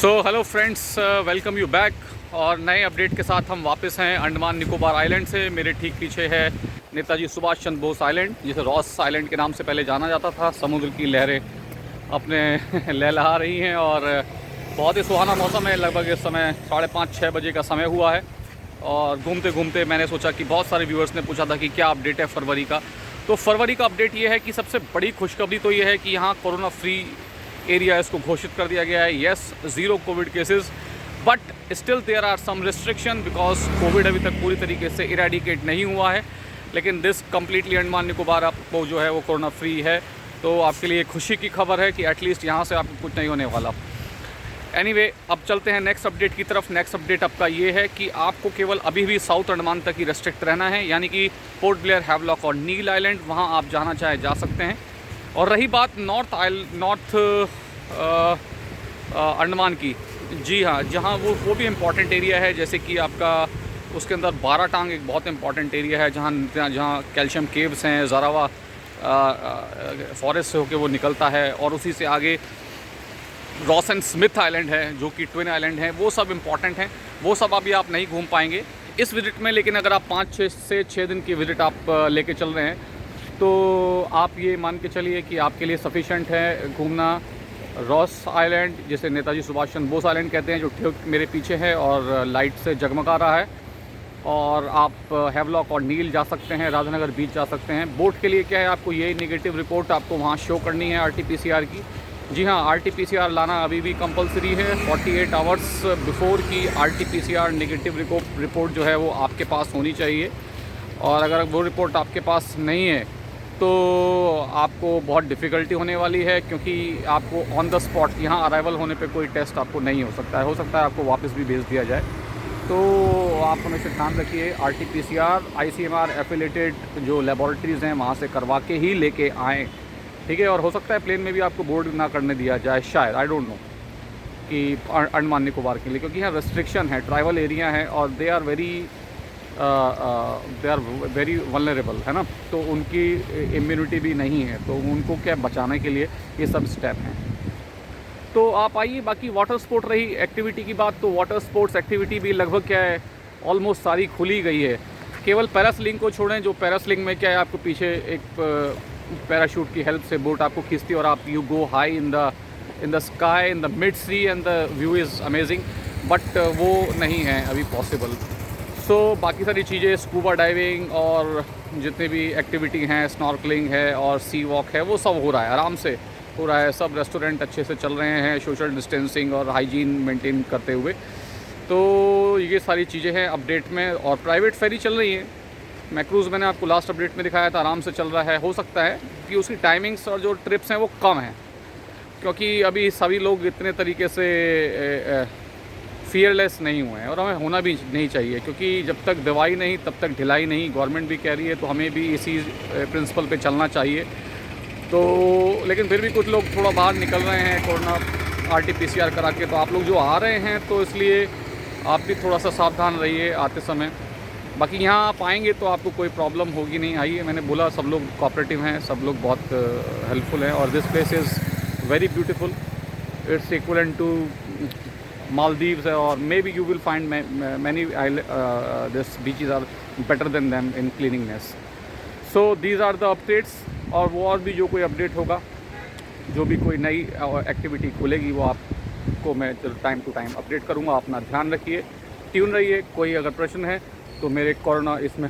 So hello friends, welcome you back. और नए update के साथ हम वापस हैं अंडमान निकोबार आइलैंड से। मेरे ठीक पीछे है नेताजी सुभाष चंद्र बोस आइलैंड, जिसे रॉस आइलैंड के नाम से पहले जाना जाता था। समुद्र की लहरें अपने लहलहा रही हैं और बहुत ही सुहाना मौसम है। लगभग इस समय 5:30-6 बजे का समय हुआ है। और घूमते घूमते मैंने सोचा कि बहुत सारे व्यूअर्स ने पूछा था कि क्या अपडेट है फरवरी का। तो फरवरी का अपडेट ये है कि सबसे बड़ी खुशखबरी तो ये है कि यहाँ कोरोना फ्री एरिया इसको घोषित कर दिया गया है। Yes, 0 covid cases, but still there are some restriction because covid अभी तक पूरी तरीके से इरेडिकेट नहीं हुआ है। लेकिन दिस कम्प्लीटली अंडमान निकोबार आपको जो है वो कोरोना फ्री है। तो आपके लिए खुशी की खबर है कि एटलीस्ट यहाँ से आपको कुछ नहीं होने वाला। एनीवे, अब चलते हैं नेक्स्ट अपडेट की तरफ। नेक्स्ट अपडेट आपका ये है कि आपको केवल अभी भी साउथ अंडमान तक ही रेस्ट्रिक्ट रहना है, यानी कि पोर्ट ब्लेयर, हैवलॉक और नील आइलैंड, वहाँ आप जाना चाहे जा सकते हैं। और रही बात नॉर्थ अंडमान की, जी हाँ, जहाँ वो भी इम्पॉर्टेंट एरिया है। जैसे कि आपका उसके अंदर बाराटांग एक बहुत इम्पॉर्टेंट एरिया है, जहाँ कैल्शियम केव्स हैं, ज़रावा फॉरेस्ट से होके वो निकलता है। और उसी से आगे रॉस एंड स्मिथ आइलैंड है, जो कि ट्विन आइलैंड है। वो सब इम्पॉर्टेंट हैं। वो सब अभी आप नहीं घूम पाएंगे इस विज़िट में। लेकिन अगर आप 5 से 6 दिन की विज़िट आप लेके चल रहे हैं तो आप ये मान के चलिए कि आपके लिए सफिशेंट है घूमना रॉस आइलैंड, जिसे नेताजी सुभाष चंद्र बोस आइलैंड कहते हैं, जो ठीक मेरे पीछे है और लाइट से जगमगा रहा है। और आप हैवलॉक और नील जा सकते हैं, राधानगर बीच जा सकते हैं। बोट के लिए क्या है, आपको ये नेगेटिव रिपोर्ट आपको वहाँ शो करनी है RT-PCR की। जी हाँ, RT-PCR लाना अभी भी कंपलसरी है। 48 आवर्स बिफोर की RT-PCR नेगेटिव रिपोर्ट जो है वो आपके पास होनी चाहिए। और अगर वो रिपोर्ट आपके पास नहीं है तो आपको बहुत डिफ़िकल्टी होने वाली है, क्योंकि आपको ऑन द स्पॉट यहाँ अराइवल होने पे कोई टेस्ट आपको नहीं हो सकता है। हो सकता है आपको वापस भी भेज दिया जाए। तो आप हमेशा ध्यान रखिए, RT-PCR ICMR एफिलेटेड जो लेबॉरेटरीज़ हैं वहाँ से करवा के ही लेके आएँ, ठीक है। और हो सकता है प्लेन में भी आपको बोर्ड ना करने दिया जाए, शायद, आई डोंट नो, कि अंडमान निकोबार के लिए, क्योंकि यहाँ रेस्ट्रिक्शन है, ट्राइबल एरिया है और दे आर वेरी वल्नरेबल, है ना। तो उनकी इम्यूनिटी भी नहीं है, तो उनको क्या बचाने के लिए ये सब स्टेप हैं। तो आप आइए। बाकी वाटर स्पोर्ट रही एक्टिविटी की बात, तो वाटर स्पोर्ट्स एक्टिविटी भी लगभग क्या है, ऑलमोस्ट सारी खुली गई है। केवल पैरास्लिंग को छोड़ें, जो पैरास्लिंग में क्या है, आपको पीछे एक पैराशूट की हेल्प से बोट आपको खींचती है और आप you go high in the sky, in the mid sea, and the view is amazing. But वो नहीं है अभी पॉसिबल। सो बाकी सारी चीज़ें, स्कूबा डाइविंग और जितने भी एक्टिविटी हैं, स्नॉर्कलिंग है और सी वॉक है, वो सब हो रहा है, आराम से हो रहा है। सब रेस्टोरेंट अच्छे से चल रहे हैं, सोशल डिस्टेंसिंग और हाइजीन मेंटेन करते हुए। तो ये सारी चीज़ें हैं अपडेट में। और प्राइवेट फेरी चल रही है। मैक्रूज़ मैंने आपको लास्ट अपडेट में दिखाया था, आराम से चल रहा है। हो सकता है कि उसकी टाइमिंग्स और जो ट्रिप्स हैं वो कम हैं, क्योंकि अभी सभी लोग इतने तरीके से फियरलेस नहीं हुए हैं। और हमें होना भी नहीं चाहिए, क्योंकि जब तक दवाई नहीं तब तक ढिलाई नहीं, गवर्नमेंट भी कह रही है, तो हमें भी इसी प्रिंसिपल पे चलना चाहिए। तो लेकिन फिर भी कुछ लोग थोड़ा बाहर निकल रहे हैं कोरोना RT-PCR करा के। तो आप लोग जो आ रहे हैं तो इसलिए आप भी थोड़ा सा सावधान रहिए आते समय। बाकी यहाँ आप आएँगे तो आपको कोई प्रॉब्लम होगी नहीं। आइए, मैंने बोला सब लोग कोऑपरेटिव हैं, सब लोग बहुत हेल्पफुल हैं। और this place is very beautiful. It's equivalent to Maldives, or maybe you will find many this beaches are better than them in cleanliness. So these are the updates. और वो और भी जो कोई अपडेट होगा, जो भी कोई नई एक्टिविटी खुलेगी, वो आपको मैं टाइम टू टाइम अपडेट करूँगा। अपना ध्यान रखिए, ट्यून रहिए। कोई अगर प्रश्न है तो मेरे कोरोना इसमें